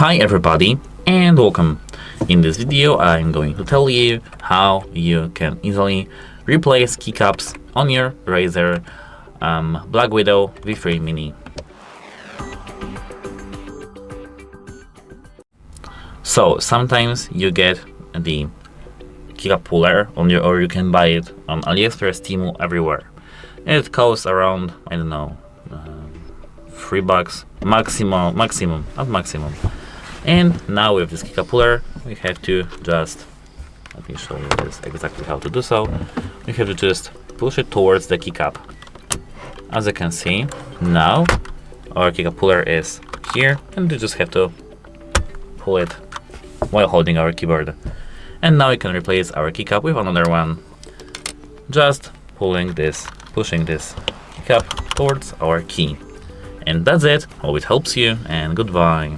Hi everybody and welcome. In this video I'm going to tell you how you can easily replace keycaps on your RAZER BlackWidow V3 Mini. So sometimes you get the keycap puller on your, or you can buy it on AliExpress, Temu, everywhere. It costs around, I don't know, $3 maximum, not maximum. And now with this keycap puller, we have to just, let me show you this exactly how to do so. We have to just push it towards the keycap. As you can see, now our keycap puller is here, and you just have to pull it while holding our keyboard. And now we can replace our keycap with another one, just pushing this keycap towards our key. And that's it. Hope it helps you, and goodbye.